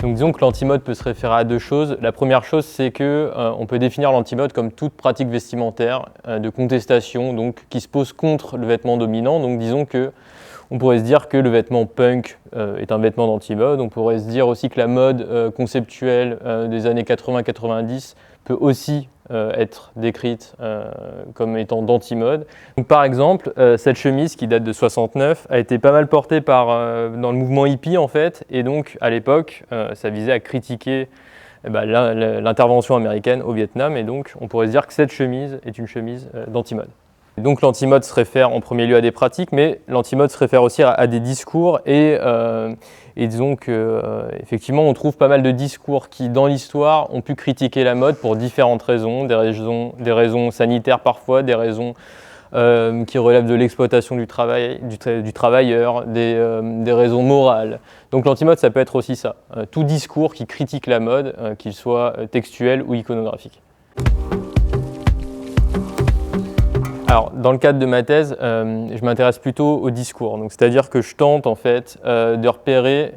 Donc disons que l'antimode peut se référer à deux choses. La première chose, c'est que on peut définir l'antimode comme toute pratique vestimentaire de contestation, donc qui se pose contre le vêtement dominant. Donc disons que on pourrait se dire que le vêtement punk est un vêtement d'antimode. On pourrait se dire aussi que la mode conceptuelle des années 80-90 peut aussi être décrite comme étant d'antimode. Donc par exemple, cette chemise qui date de 69 a été pas mal portée dans le mouvement hippie en fait, et donc à l'époque, ça visait à critiquer l'intervention américaine au Vietnam, et donc on pourrait se dire que cette chemise est une chemise d'antimode. Donc l'antimode se réfère en premier lieu à des pratiques, mais l'antimode se réfère aussi à des discours et disons qu'effectivement on trouve pas mal de discours qui dans l'histoire ont pu critiquer la mode pour différentes raisons, des raisons sanitaires parfois, des raisons qui relèvent de l'exploitation du travailleur, des raisons morales. Donc l'antimode ça peut être aussi ça, tout discours qui critique la mode, qu'il soit textuel ou iconographique. Alors, dans le cadre de ma thèse, je m'intéresse plutôt au discours. C'est-à-dire que je tente en fait de repérer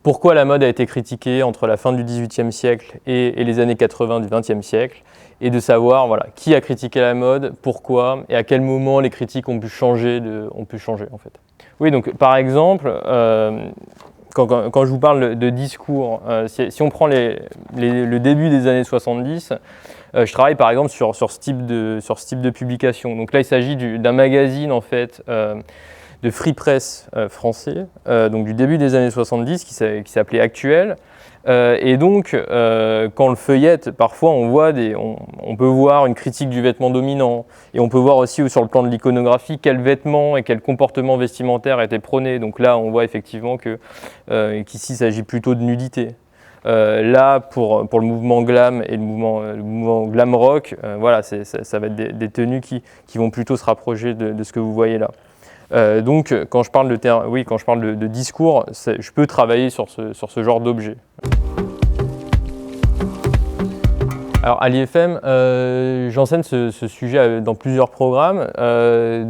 pourquoi la mode a été critiquée entre la fin du XVIIIe siècle et les années 80 du XXe siècle, et de savoir qui a critiqué la mode, pourquoi, et à quel moment les critiques ont pu changer en fait. Oui, donc par exemple, quand je vous parle de discours, si on prend le début des années 70, je travaille par exemple sur ce type de publication. Donc là, il s'agit d'un magazine en fait de free press français, donc du début des années 70, qui s'appelait Actuel. Et donc, quand on le feuillette, parfois on peut voir une critique du vêtement dominant, et on peut voir aussi sur le plan de l'iconographie quels vêtements et quels comportements vestimentaires étaient prônés. Donc là, on voit effectivement qu'ici, il s'agit plutôt de nudité. Là, pour le mouvement glam et le mouvement glam rock, ça va être des tenues qui vont plutôt se rapprocher de ce que vous voyez là. Donc, quand je parle de discours, je peux travailler sur ce genre d'objet. Alors à l'IFM, j'enseigne ce sujet dans plusieurs programmes.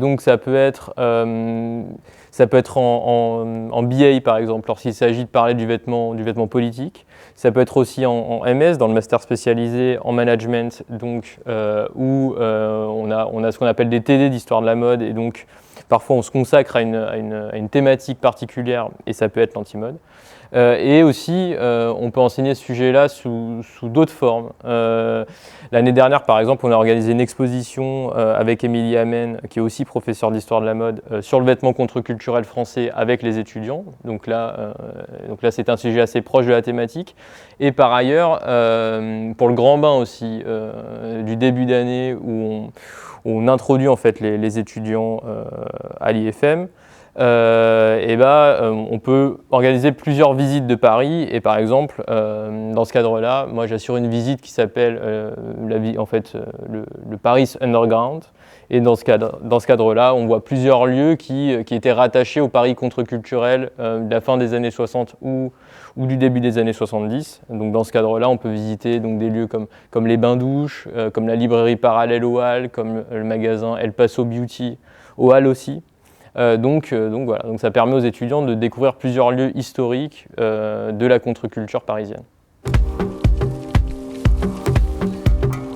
Donc ça peut être en BA par exemple, lorsqu'il s'agit de parler du vêtement politique. Ça peut être aussi en MS, dans le master spécialisé en management, donc, où on a ce qu'on appelle des TD d'histoire de la mode, et donc parfois on se consacre à une thématique particulière, et ça peut être l'antimode. Et aussi, on peut enseigner ce sujet-là sous d'autres formes. L'année dernière, par exemple, on a organisé une exposition avec Émilie Amen, qui est aussi professeure d'histoire de la mode, sur le vêtement contre-culturel français avec les étudiants. Donc là, c'est un sujet assez proche de la thématique. Et par ailleurs, pour le grand bain aussi, du début d'année, où on introduit en fait les étudiants à l'IFM, on peut organiser plusieurs visites de Paris, et par exemple dans ce cadre-là, moi j'assure une visite qui s'appelle le Paris Underground, et dans ce cadre-là, on voit plusieurs lieux qui étaient rattachés au Paris contre-culturel de la fin des années 60 ou du début des années 70. Donc dans ce cadre-là, on peut visiter donc, des lieux comme les bains-douches, comme la librairie Parallèle au Hall, comme le magasin El Paso Beauty au Hall aussi. Donc ça permet aux étudiants de découvrir plusieurs lieux historiques de la contre-culture parisienne.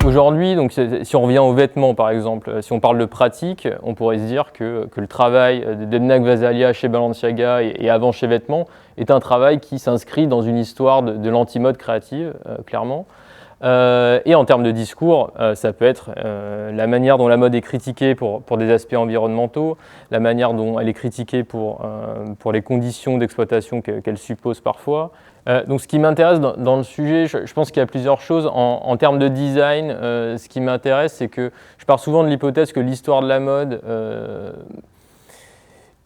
Aujourd'hui, donc, si on revient aux vêtements par exemple, si on parle de pratique, on pourrait se dire que le travail d'Edna Gvasalia chez Balenciaga et avant chez Vêtements est un travail qui s'inscrit dans une histoire de l'antimode créative, clairement. Et en termes de discours, ça peut être la manière dont la mode est critiquée pour des aspects environnementaux, la manière dont elle est critiquée pour les conditions d'exploitation qu'elle suppose parfois. Donc ce qui m'intéresse dans le sujet, je pense qu'il y a plusieurs choses. En termes de design, ce qui m'intéresse, c'est que je pars souvent de l'hypothèse que l'histoire de la mode,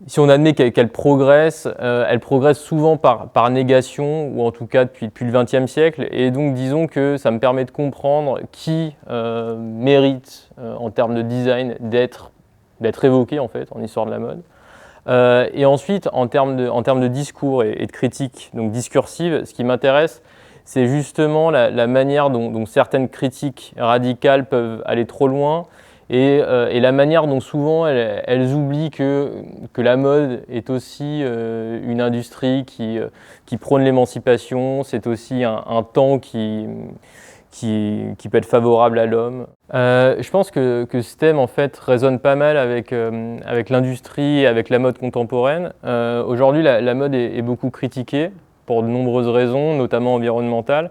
si on admet qu'elle progresse, elle progresse souvent par négation, ou en tout cas depuis le XXe siècle, et donc disons que ça me permet de comprendre qui mérite, en termes de design, d'être évoqué en fait, en histoire de la mode. Et ensuite, en termes de discours et de critique donc discursive, ce qui m'intéresse, c'est justement la manière dont certaines critiques radicales peuvent aller trop loin, et la manière dont souvent elles oublient que la mode est aussi une industrie qui prône l'émancipation, c'est aussi un temps qui peut être favorable à l'homme. Je pense que ce thème en fait résonne pas mal avec l'industrie et avec la mode contemporaine. Aujourd'hui, la mode est beaucoup critiquée pour de nombreuses raisons, notamment environnementales.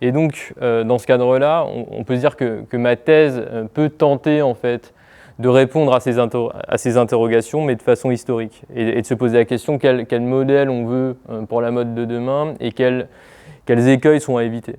Et donc, dans ce cadre-là, on peut se dire que ma thèse peut tenter en fait de répondre à ces interrogations, mais de façon historique, et de se poser la question quel modèle on veut pour la mode de demain et quels écueils sont à éviter.